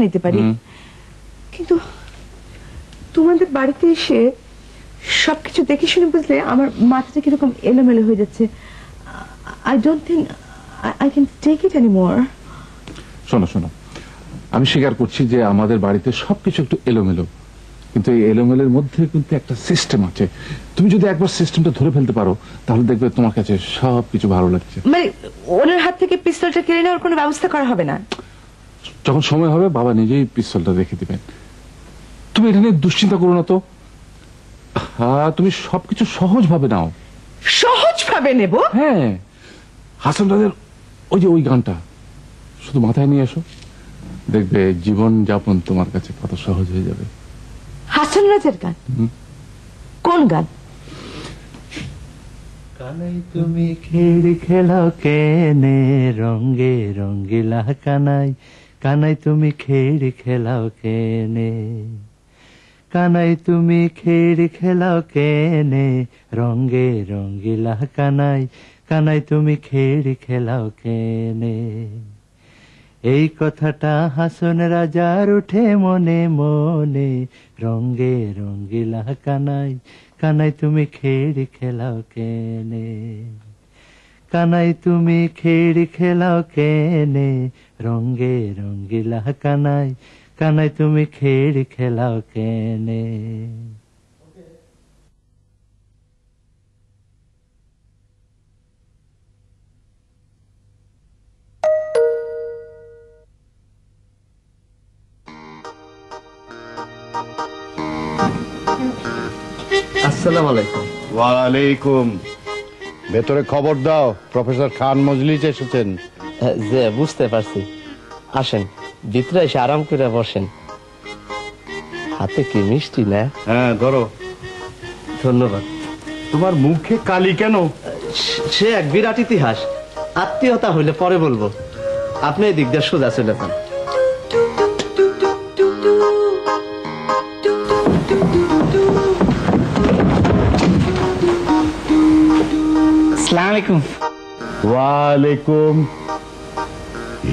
নিতে পারি, কিন্তু তোমাদের বাড়িতে এসে সবকিছু দেখে শুনে বুঝলে আমার মাথাটা কিরকম এলোমেলো হয়ে যাচ্ছে। I don't think I can take it anymore. শোনো শোনো, আমি স্বীকার করছি যে আমাদের বাড়িতে সবকিছু একটু এলোমেলো, কিন্তু এই এলোমেলোর মধ্যে কিন্তু একটা সিস্টেম আছে। তুমি যদি একবার সিস্টেমটা ধরে ফেলতে পারো তাহলে দেখবে তোমার কাছে সবকিছু ভালো লাগছে। মানে ওনার হাত থেকে পিস্তলটা কেড়ে নেওয়ার কোনো ব্যবস্থা করা হবে না? যখন সময় হবে বাবা নিজেই পিস্তলটা রেখে দিবেন। তুমি এটা নিয়ে দুশ্চিন্তা করো না তো। হ্যাঁ, তুমি সবকিছু সহজ ভাবে নাও। সহজ ভাবে নেব? হ্যাঁ, হাসান রাজের ওই গানটা শুধু মাথায় নিয়ে এসো, দেখবে জীবন যাপন তোমার কাছে কত সহজ হয়ে যাবে। হাসান রাজের গান? কোন গান? কানাই তুমি খেড়ি খেলাও কেনে রঙ্গে রঙ্গিলা কানাই, কানাই তুমি খেড়ি খেলাও কেনে, কানাই তুমি খেড়ি খেলাও কেনে রঙ্গে রঙ্গিলা কানাই, কানাই তুমি খেড়ি খেলাও কেনে। এই কথাটা হাসন রাজার উঠে মনে মনে, রঙ্গে রঙ্গিলা কানাই, কানাই তুমি খেড়ি খেলাও কেনে, কানাই তুমি খেড়ি খেলাও কেনে রঙ্গে রঙ্গিলা কানাই, কানাই তুমি খেড়ি খেলাও কেনে। আসসালামু আলাইকুম। ওয়ালাইকুম। ভেতরে খবর দাও, প্রফেসর খান মজলিস এসেছেন। যে বুঝতে পারছি, আসেন ভিতরে এসে আরাম করে বসেন। হাতে কি মিষ্টি না? হ্যাঁ ধরো। ধন্যবাদ। তোমার মুখে কালি কেন? সে এক বিরাট ইতিহাস, আত্মীয়তা হইলে পরে বলবো। আপনি এই দিক দিয়ে সোজা চলে যান। আসসালামু ওয়ালাইকুম।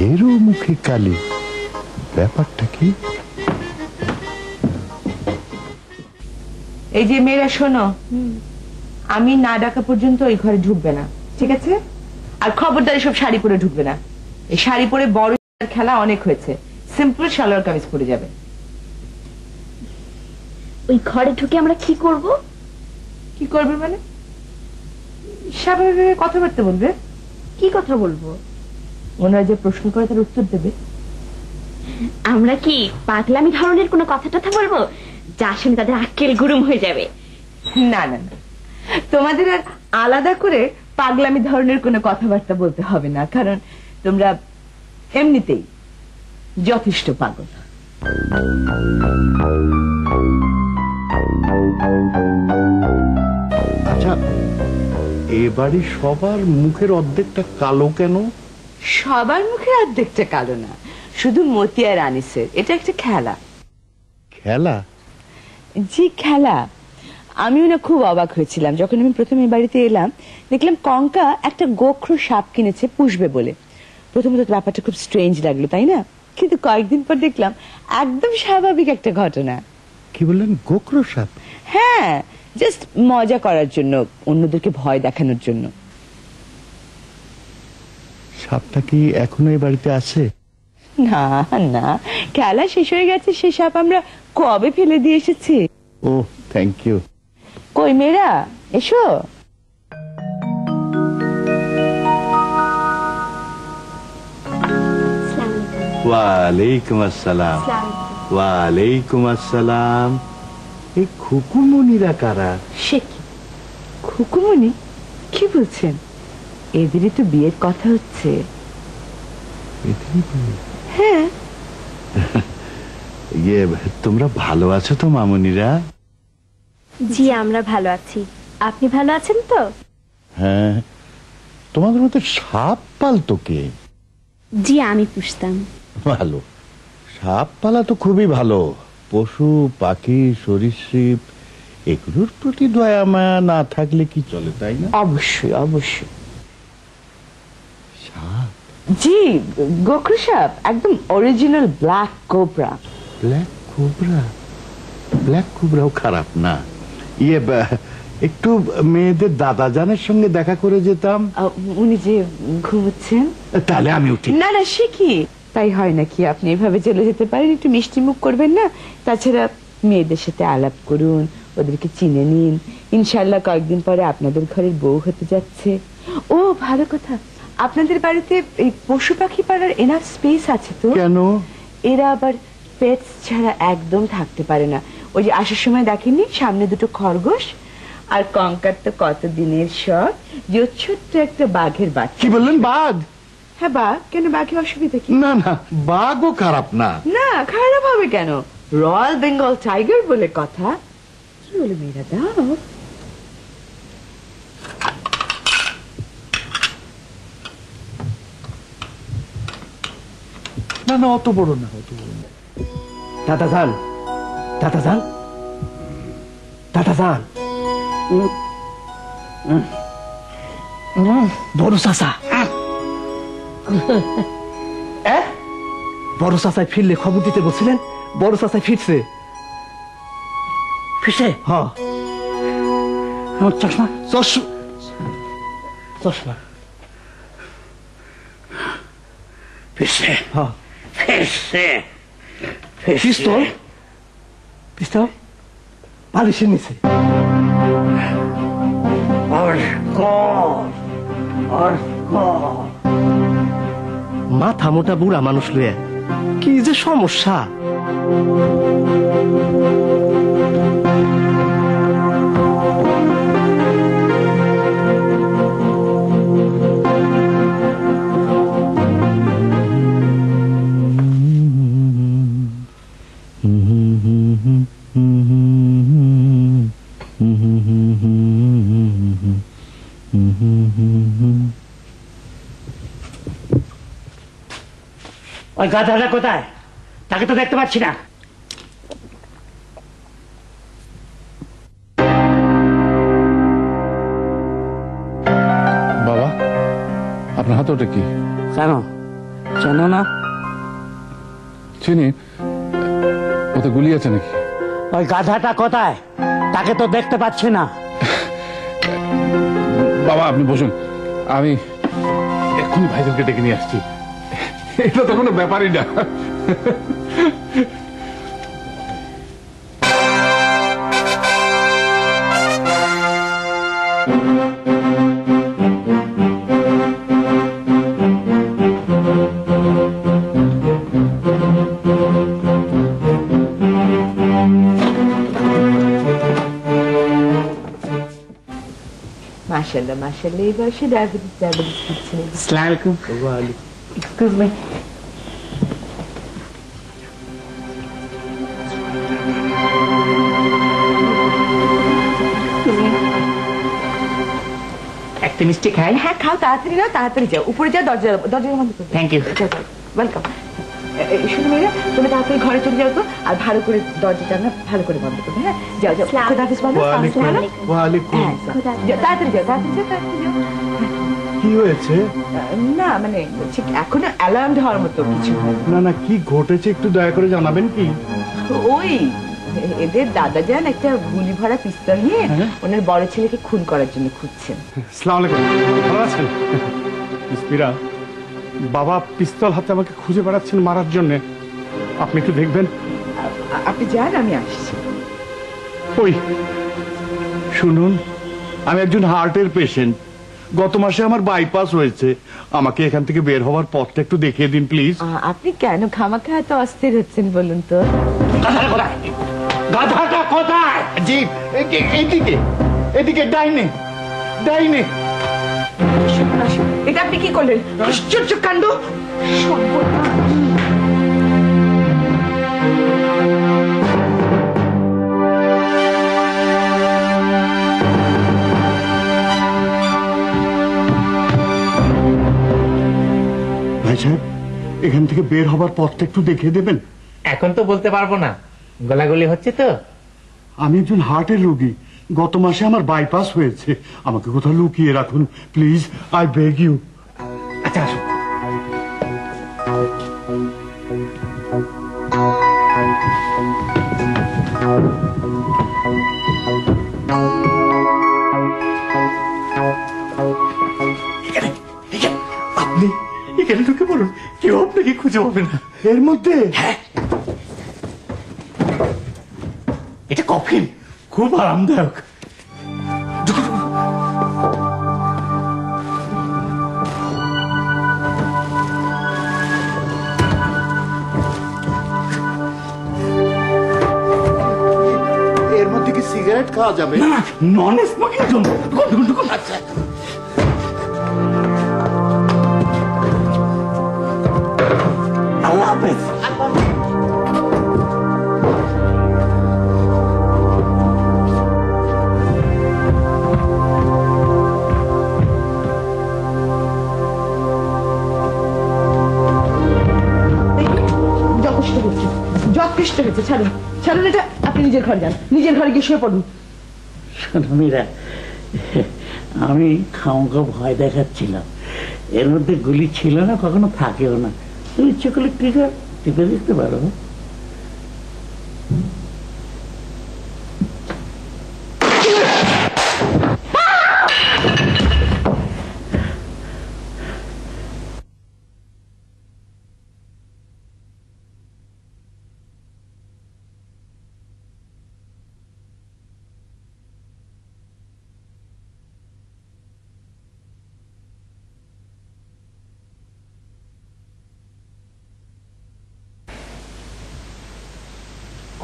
এরও মুখে কালি, ব্যাপারটা কি? এই যে মেয়েরা শোনো, আমি না ডাকা পর্যন্ত ওই ঘরে ঢুকবে না, ঠিক আছে? আর খবরদারি সব শাড়ি পরে ঢুকবে না। এই শাড়ি পরে বড় খেলা অনেক হয়েছে, সিম্পল সালোয়ার কামিজ পরে যাবে। ওই ঘরে ঢুকে আমরা কি করব? কি করবে মানে? স্বাভাবিকভাবে কথাবার্তা বলবে। কি কথা বলবো? ওনারা যে প্রশ্ন করে তার উত্তর দেবে। আমরা কি পাগলামি ধরনের কোনো কথা টথা বলবো যা শুনে তাদের আক্কেল গুরুম হয়ে যাবে? না না না, তোমাদের আর আলাদা করে পাগলামি ধরনের কোনো কথাবার্তা বলতে হবে না, কারণ তোমরা এমনিতেই যথেষ্ট পাগল। আচ্ছা, এ বাড়ি সবার মুখের অর্ধেকটা কালো কেন? সবার মুখে অর্ধেকটা কালো না, শুধু মতি আর আনিসের। এটা একটা খেলা। খেলা? জি খেলা। আমিও না খুব অবাক হয়েছিলাম যখন আমি প্রথমে বাড়িতে এলাম, দেখলাম কঙ্কা একটা গোখরো সাপ কিনেছে পুষবে বলে। প্রথমত ব্যাপারটা খুব স্ট্রেঞ্জ লাগলো, তাই না? কিন্তু কয়েকদিন পর দেখলাম একদম স্বাভাবিক একটা ঘটনা। কি বললেন? গোখরো সাপ? হ্যাঁ, জাস্ট মজা করার জন্য, অন্যদেরকে ভয় দেখানোর জন্য। সাপটা কি এখনো এই বাড়িতে আছে? না না, খেলা শেষ হয়ে গেছে, সে সাপ আমরা কবে ফেলে দিয়ে এসেছি। ও থ্যাংক ইউ। কই মেয়েরা এসো। ওয়ালাইকুম আসসালাম। ওয়ালাইকুম আসসালাম। এই খুকুমনিরা কারা? সে কি খুকুমনি? কি বলছেন? এদেরই তো বিয়ের কথা হচ্ছে। হ্যাঁ। ইয়ে, তোমরা ভালো আছো তো মামুনিরা? জি আমরা ভালো আছি, আপনি ভালো আছেন তো? হ্যাঁ। তোমাদের মধ্যে সাপ পালতো কে? জি আমি পুষতাম। ভালো, সাপ পালা তো খুবই ভালো। পশু পাখি সরীসৃপ এগুলোর প্রতি দয়া মায়া না থাকলে কি চলে, তাই না? অবশ্যই অবশ্যই। সাপ? জি, গোখরো সাপ একদম original black cobra. Black cobra? Black কোবরাও খারাপ না। একটু মেয়েদের দাদা জানের সঙ্গে দেখা করে যেতাম। উনি যে ঘুমোচ্ছেন। তাহলে আমি উঠি। না না, সে কি তাই হয় নাকি? আপনি এভাবে চলে যেতে পারেন, একটু মিষ্টি মুখ করবেন না? তাছাড়া মেয়েদের সাথে আলাপ করুন, ওদেরকে চিনে নিন। ইনশাল্লাহ কয়েকদিন পরে আপনাদের ঘরের বউ হতে যাচ্ছে। ও ভালো কথা, আপনাদের বাড়িতে এই পশু পাখি পালার এনাফ স্পেস আছে তো? কেন? এরা আবার পেটস ছাড়া একদম থাকতে পারে না। ওই যে আসার সময় দেখেননি সামনে দুটো খরগোশ, আর কঙ্কার তো কতদিনের শখ যে ওর ছোট্ট একটা বাঘের বাচ্চা। কি বললেন? বাঘ? হ্যাঁ বাঘ, কেন বাঘের অসুবিধা কি? না না, বাঘও খারাপ না। না, খারাপ হবে কেন? রয়্যাল বেঙ্গল টাইগার বলে কথা। কি বলে মেয়েরা, দাও। না না, অত বড় না, অত বড় না। দাদা যান, দাদা যান, দাদা যান। বড় চাচা, বড় চাচায় ফিরলে খবর দিতে বলছিলেন। বড় চাচায় ফিরছে। ফিরছে? হ্যাঁ। আমার চশমা, চশমা ফিরছে। হ্যাঁ, ফিরছে। পিস্তল, পিস্তল বালিশের নিচে। মাথা মোটা বুড়া মানুষ লইয়া কি যে সমস্যা। ওই গাধাটা কোথায়? তাকে তো দেখতে পাচ্ছি না। বাবা, আপনার হাতে ওটা কি? কেন চেনো না? চিনি। ওতে গুলি আছে নাকি? ওই গাধাটা কোথায়? তাকে তো দেখতে পাচ্ছি না। বাবা আপনি বসুন, আমি এক্ষুনি ভাইজানকে ডেকে নিয়ে আসছি। এটা তো কোনো ব্যাপারই না। মাশাআল্লাহ মাশাআল্লাহ, এই বয়সে ডায়াবেটিস হচ্ছে। আসসালামু আলাইকুম। Excuse me. একটা মিষ্টি খাই? হ্যাঁ খাও, তাড়াতাড়ি নাও, তাড়াতাড়ি যাও, উপরে যাও, দরজা দরজা বন্ধ করো। Thank you. ওয়েলকাম। শুনো মেয়েরা, তুমি তাড়াতাড়ি ঘরে চলে যাও তো, আর ভালো করে দরজাটা না ভালো করে বন্ধ করবে। হ্যাঁ যাও যাও, খোদা হাফেজ বলো। ওয়ালাইকুম। হ্যাঁ, যাও, তাড়াতাড়ি যাও, তাড়াতাড়ি যাও, তাড়াতাড়ি যাও। কি হয়েছে? না মানে ঠিক এখনো অ্যালার্ম হওয়ার মতো কিছু হয়নি। না না, কি ঘটেছে একটু দয়া করে জানাবেন কি? ওই এদের দাদা যান একটা গুলি ভরা পিস্তল নিয়ে ওনার বড় ছেলেকে খুন করার জন্য খুঁজছেন। আসসালামু আলাইকুম, ভালো আছেন? মিসপিরা, বাবা পিস্তল হাতে আমাকে খুঁজে বেড়াচ্ছেন মারার জন্য। আপনি একটু দেখবেন। আপনি যান, আমি আসছি। ওই শুনুন, আমি একজন হার্টের পেশেন্ট। গত মাসে আমার বাইপাস হয়েছে। আমাকে এখান থেকে বের হওয়ার পথটা একটু দেখিয়ে দিন প্লিজ। আপনি কেন খামাখা এত অস্থির হচ্ছেন বলুন তো? গাধাটা কোথায়? জি, এদিকে এদিকে, ডাইনে ডাইনে। এটা আপনি কি করলেন? আশ্চর্য কাণ্ড! ভাই সাহেব, এখান থেকে বের হবার পথটা একটু দেখিয়ে দেবেন? এখন তো বলতে পারবো না, গোলাগুলি হচ্ছে তো। আমি একজন হার্টের রোগী। গত মাসে আমার বাইপাস হয়েছে। আমাকে কোথাও লুকিয়ে রাখুন প্লিজ, আই বেগ ইউ। আচ্ছা আসুন। আপনি এখানে ঢুকে পড়ুন, কেউ আপনাকে খুঁজে পাবে না। এর মধ্যে এটা কফিন, খুব আরামদায়ক। এর মধ্যে কি সিগারেট খাওয়া যাবে? না, নন স্মোকিং জোন। আচ্ছা, আল্লাহ হাফেজ। যথেষ্ট হয়েছে, যথেষ্ট হয়েছে, ছাড়ুন ছাড়ুন এটা। আপনি নিজের ঘরে যান, নিজের ঘরে গিয়ে শুয়ে পড়ুন। শোনো মীরা, আমি খামোখা ভয় দেখাচ্ছিলাম। এর মধ্যে গুলি ছিল না, কখনো থাকেও না। তুমি ইচ্ছে করলে টিপে দেখতে পারো।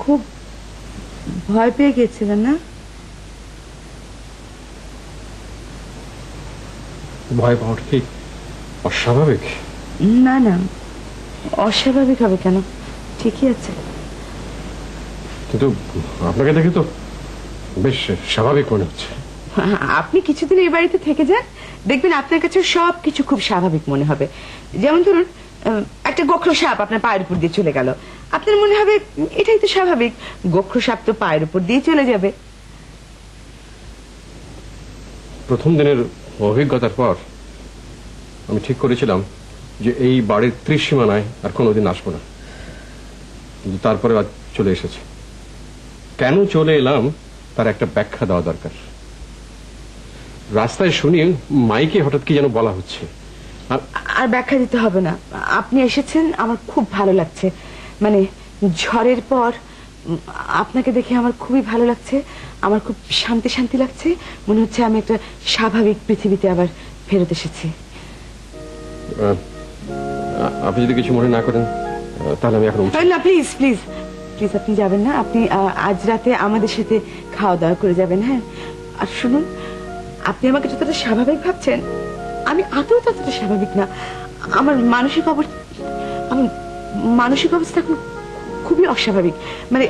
খুব ভয় পেয়ে গেছিলেন না? ভয় পাওয়াটা কি অস্বাভাবিক? না না, অস্বাভাবিক হবে কেন? ঠিকই আছে। কিন্তু আপনাকে দেখে তো বেশ স্বাভাবিক মনে হচ্ছে। আপনি কিছুদিন এই বাড়িতে থেকে যান, দেখবেন আপনার কাছে সবকিছু খুব স্বাভাবিক মনে হবে। যেমন ধরুন, একটা গোখরো সাপ আপনার পায়ের উপর দিয়ে চলে গেল, আপনার মনে হবে এটাই তো স্বাভাবিক, গোখরো সাপ তো পায়ের উপর দিয়ে চলে যাবে। প্রথম দিনের অভিজ্ঞতার পর আমি ঠিক করেছিলাম যে এই বাড়ির ত্রিসীমানায় আর কোনোদিন আসবো না, কিন্তু তারপরে আজ চলে এসেছে। কেন চলে এলাম তার একটা ব্যাখ্যা দেওয়া দরকার। রাস্তায় শুনি মাইকে হঠাৎ কি যেন বলা হচ্ছে। আর ব্যাখ্যা দিতে হবে না, আপনি এসেছেন, আমার খুব ভালো লাগছে। মানে ঝড়ের পর আপনাকে দেখে আমার খুবই ভালো লাগছে, আমার খুব শান্তি শান্তি লাগছে। মনে হচ্ছে আমি একটা স্বাভাবিক পৃথিবীতে আবার ফেরত এসেছি। আপনি যদি কিছু মনে না করেন তাহলে আমি এখন উঠি। না, প্লিজ প্লিজ প্লিজ, আপনি যাবেন না। আপনি আজ রাতে আমাদের সাথে খাওয়া দাওয়া করে যাবেন। হ্যাঁ, আর শুনুন, আপনি আমাকে যতটা স্বাভাবিক ভাবছেন, আমি আদৌ ততটা স্বাভাবিক না। আমার মানসিক অবস্থা এখন খুবই অস্বাভাবিক। মানে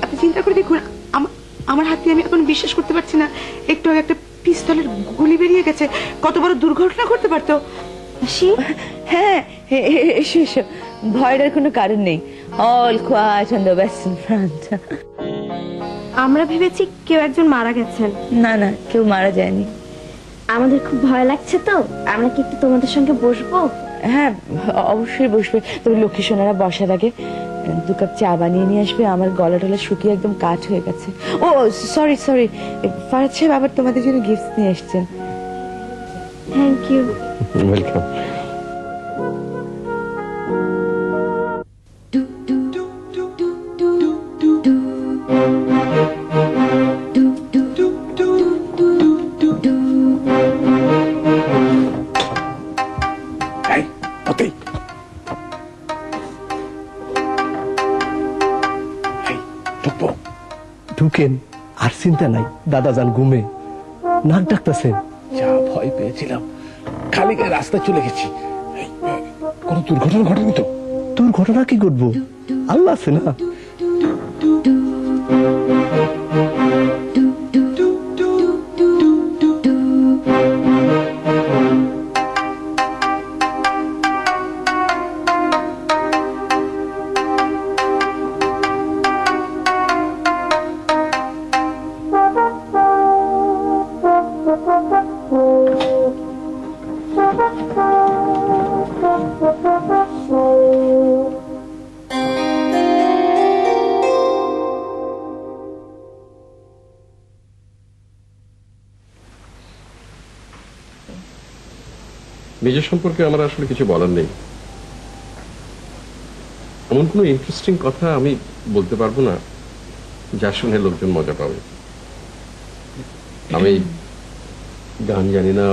আপনি চিন্তা করে দেখুন, আমার হাত দিয়ে আমি এখন বিশ্বাস করতে পারছি না একটু আগে একটা পিস্তলের গুলি বেরিয়ে গেছে। কত বড় দুর্ঘটনা ঘটতে পারতো। হ্যাঁ, এসো এসো, ভয়ের কোনো কারণ নেই। All quiet on the western front. আমরা ভেবেছি কেউ একজন মারা গেছেন। না না, কেউ মারা যায়নি। আমাদের খুব ভয় লাগছে, তো আমরা কি একটু তোমাদের সঙ্গে বসবো? হ্যাঁ, অবশ্যই বসবে। তবে লক্ষ্মী সোনারা বসার আগে 2 কাপ চা বানিয়ে নিয়ে আসবে। আমার গলা টলা শুকিয়ে একদম কাঠ হয়ে গেছে। ও সরি সরি, ফারাজ সাহেব আবার তোমাদের জন্য গিফট নিয়ে এসেছেন। Thank you. ওয়েলকাম। ঢুকেন, আর চিন্তা নাই, দাদা যান ঘুমে, নাক ডাকতেছেন। যা ভয় পেয়েছিলাম, খালি গায়ে রাস্তায় চলে গেছি। কোন দুর্ঘটনা ঘটেনি তো? দুর্ঘটনা কি ঘটবো, আল্লাহ আছে না। নিজের সম্পর্কে আমার আসলে কিছু বলার নেই। এমন কোনো ইন্টারেস্টিং কথা আমি বলতে পারবো না যা শুনে লোকজন মজা পাবে। আমি গান জানি না,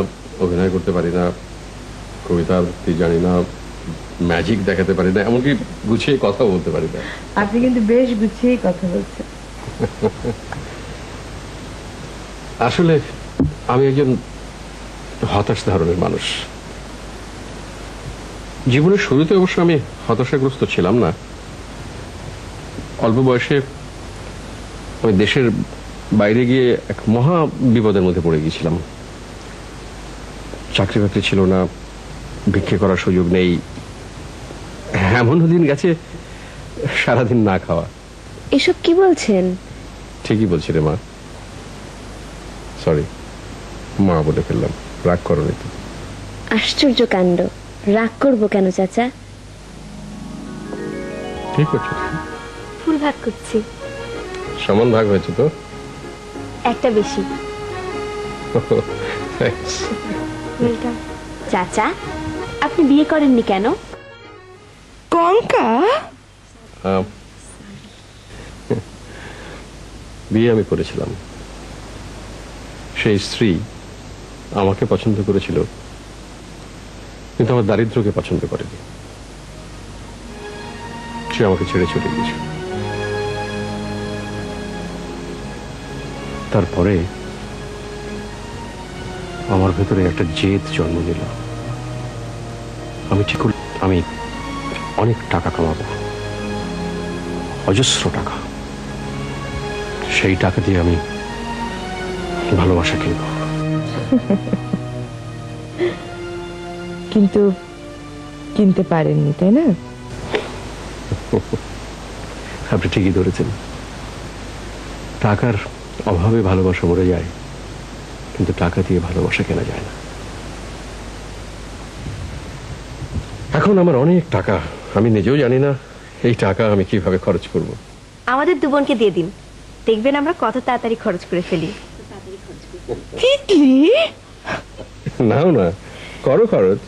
অভিনয় করতে পারি না, কবিতা আবৃত্তি জানি না, ম্যাজিক দেখাতে পারি না, এমনকি গুছিয়ে কথা বলতে পারি না। আপনি কিন্তু বেশ গুছিয়েই কথা বলছেন। আসলে আমি একজন হতাশ ধরনের মানুষ। জীবনের শুরুতে অবশ্য আমি হতাশাগ্রস্ত ছিলাম না। অল্প বয়সে আমি দেশের বাইরে গিয়ে এক মহা বিপদের মধ্যে পড়ে গিয়েছিলাম। চাকরি বাকরি ছিল না, ভিক্ষে করার সুযোগ নেই, এমনও দিন গেছে সারাদিন না খাওয়া। এসব কি বলছেন? ঠিকই বলছি রে মা। সরি, মা বলে ফেললাম, রাগ করো নি তো। আশ্চর্য কাণ্ড, রাগ করবো কেন চাচা? ঠিক আছে, ফুল ভাগ করছি। সমান ভাগ হয়েছে তো? একটা বেশি। Thanks. চাচা, আপনি বিয়ে করেননি কেন? কঙ্কা, বিয়ে আমি করেছিলাম। সেই স্ত্রী আমাকে পছন্দ করেছিল, কিন্তু আমার দারিদ্র্যকে পছন্দ করেনি। সে আমাকে ছেড়ে চলে গিয়েছিল। তারপরে আমার ভেতরে একটা জেদ জন্ম নিল। আমি ঠিক আমি অনেক টাকা কামাবো, অজস্র টাকা। সেই টাকা দিয়ে আমি ভালোবাসা কিনব। কিন্তু কিনতে পারেননি, তাই না? আপনি ঠিকই ধরেছেন। টাকার অভাবে ভালোবাসা মরে যায়, কিন্তু টাকা দিয়ে ভালোবাসা কেনা যায় না। এখন আমার অনেক টাকা, আমি নিজেও জানি না এই টাকা আমি কিভাবে খরচ করব। আমাদের দু বোনকে দিয়ে দিন, দেখবেন আমরা কত তাড়াতাড়ি খরচ করে ফেলি। তিতলি, নাও না, করো খরচ।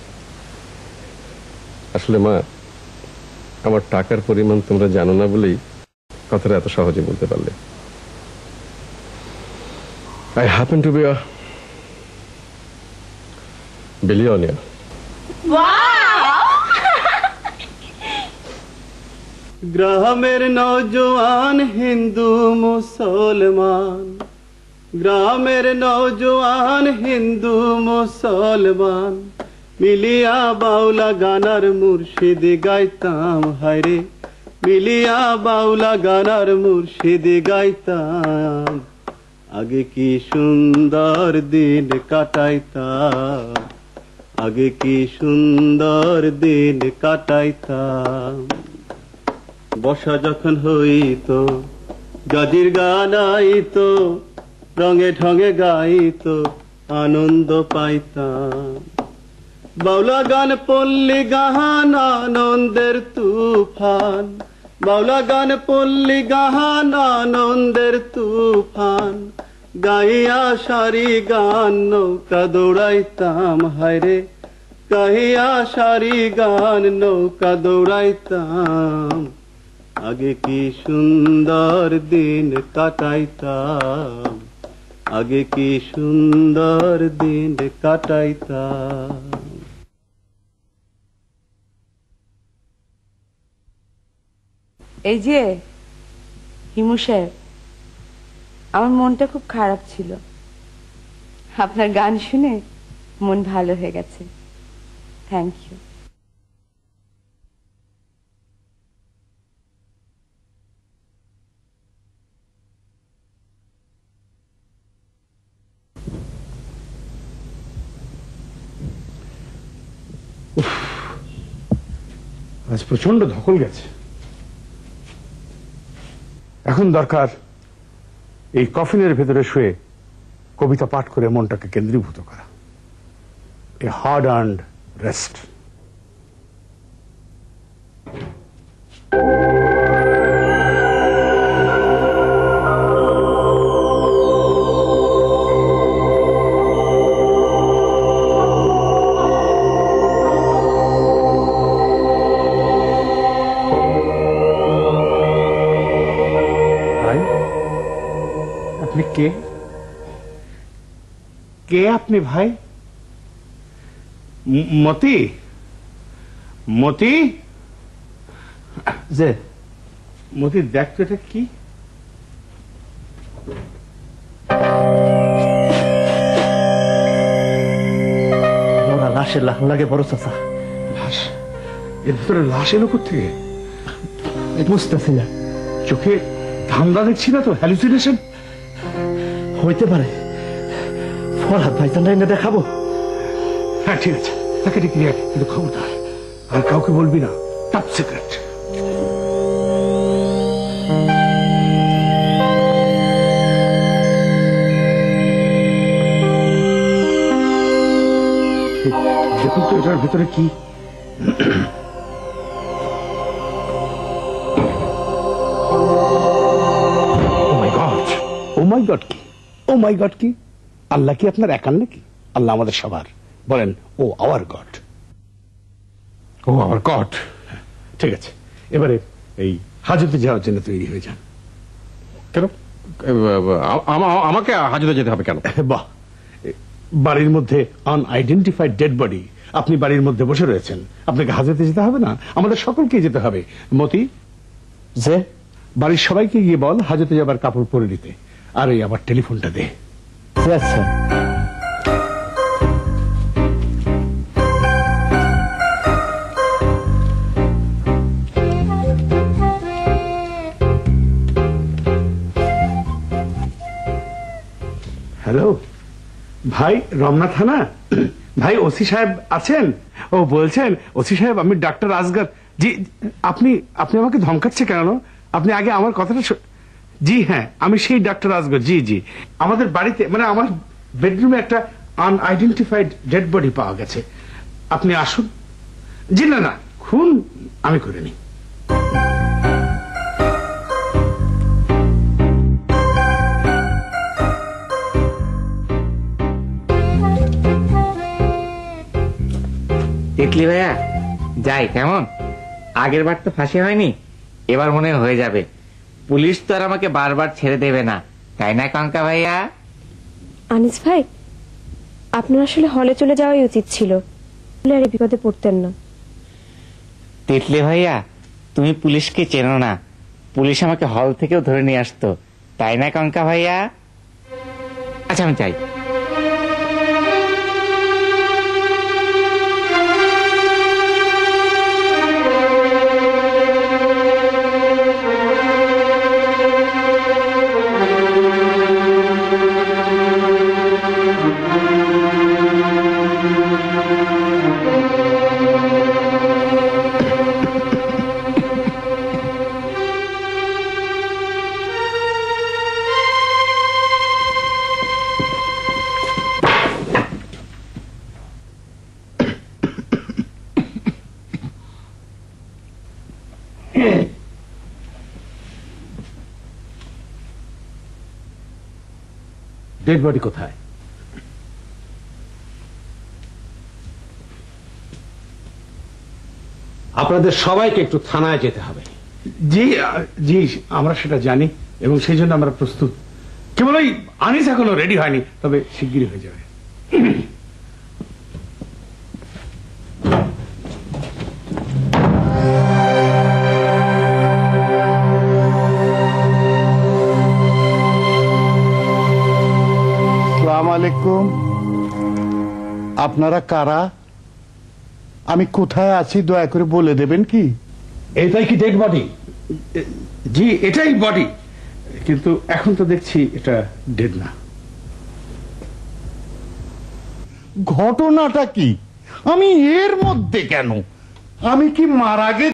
আসলে মা, আমার টাকার পরিমাণ তোমরা জানো না বলেই কথাটা এত সহজে বলতে পারলে। I happen to be a billionaire. গ্রামের নওজোয়ান হিন্দু মুসলমান, গ্রামের নওজোয়ান হিন্দু মুসলমান, মিলিয়া বাউলা গানার মুর্শিদ গাইতাম হায়রে, মিলিয়া বাউলা গানার মুর্শিদ গাইতাম। আগে কি সুন্দর দিন কাটাইতাম, আগে কি সুন্দর দিন কাটাইতাম। বর্ষা যখন হইতো গাজির গান আইতো, রঙে ঢঙে গাইতো আনন্দ পাইতাম। বাউলা গান পল্লী গাহান আনন্দের তুফান, বাউলা গান পল্লী গাহান আনন্দের তুফান, গাইয়া সারি গান নৌকা দৌড়াইতাম হায়রে, গাইয়া সারি গান নৌকা দৌড়াইতাম। আগে কি সুন্দর দিন কাটাইতাম, আগে কি সুন্দর দিন কাটাইতাম। এই যে হিমু সাহেব, আমার মনটা খুব খারাপ ছিল। আপনার গান শুনে মন ভালো হয়ে গেছে। Thank you. আজ প্রচন্ড ধকল গেছে। এখন দরকার এই কফিনের ভেতরে শুয়ে কবিতা পাঠ করে মনটাকে কেন্দ্রীভূত করা। এ হার্ড আর্নড রেস্ট। কে কে আপনি ভাই? মতি মতি যে মতি, দেখ তো এটা কি? ওরা লাশের লাখ লাগে বড় চাচা। লাশ? এর ভিতরে লাশ এলো কোথেকে? বুঝতেছি না, চোখে ধান্দা দেখছি না তো, হ্যালুসিনেশন হইতে পারে। ফরহাদ ভাইজান না দেখাবো? হ্যাঁ ঠিক আছে, তাকে ডেকে নিয়ে আয়, কিন্তু খবরদার আর কাউকে বলবি না, টপ সিক্রেট। দেখুন তো এটার ভিতরে কি। ও মাই গড, ও মাই গড কি, ও মাই গড কি? আল্লাহ কি আপনার একার নাকি? আল্লাহ আমাদের সবার। বলেন ও আওয়ার গড। ও আওয়ার গড। ঠিক আছে, এবারে এই হাজতে যাওয়ার জন্য তৈরি হয়ে যান। কেন আমাকে হাজতে যেতে হবে কেন? বাহ, বাড়ির মধ্যে আনআইডেন্টিফাইড ডেড বডি, আপনি বাড়ির মধ্যে বসে রয়েছেন, আপনাকে হাজতে যেতে হবে না? আমাদের সকলকে যেতে হবে। মতি, যে বাড়ির সবাইকে গিয়ে বল হাজতে যাবার কাপড় পরে নিতে। আর এই আবার টেলিফোনটা দে। আচ্ছা হ্যালো ভাই, রমনা থানা ভাই, ওসি সাহেব আছেন? ও বলছেন ওসি সাহেব, আমি ডাক্তার আসগর। জি, আপনি আপনি আমাকে ধমকাচ্ছে কেন? আপনি আগে আমার কথাটা জি হ্যাঁ, আমি সেই ডাক্তার আসগর। জি জি, আমাদের বাড়িতে মানে আমার বেডরুমে একটা আনআইডেন্টিফাইড ডেড বডি পাওয়া গেছে। আপনি আসুন। জি না না, খুন আমি করিনি। তিতলি ভাইয়া যাই, কেমন? আগের বার তো ফাঁসি হয়নি, এবার মনে হয় হয়ে যাবে। পুলিশ তো আর আমাকে বারবার ছেড়ে দেবে না, তাই না কঙ্কা ভাইয়া? আনিস ভাই, আপনার আসলে হলে চলে যাওয়াই উচিত ছিল, আর এই বিপদে পড়তেন না। তিতলি ভাইয়া, তুমি পুলিশকে চেনো না, পুলিশ আমাকে হল থেকেও ধরে নিয়ে আসতো, তাই না কঙ্কা ভাইয়া? আচ্ছা আমি চাই। ডেড বডি কোথায়? আপনাদের সবাইকে একটু থানায় যেতে হবে। জি জি, আমরা সেটা জানি এবং সেই জন্য আমরা প্রস্তুত। কেবল ওই আনিস এখনো রেডি হয়নি, তবে শিগগিরই হয়ে যাবে। আসসালামু আলাইকুম। আপনারা কারা? আমি কোথায় আছি দয়া করে বলে দেবেন কি? এটাই কি ডেড বডি? জি এটাই বডি, কিন্তু এখন তো দেখছি এটা ডেড না। ঘটনাটা কি? আমি এর মধ্যে কেন? আমি কি মারা গেছি?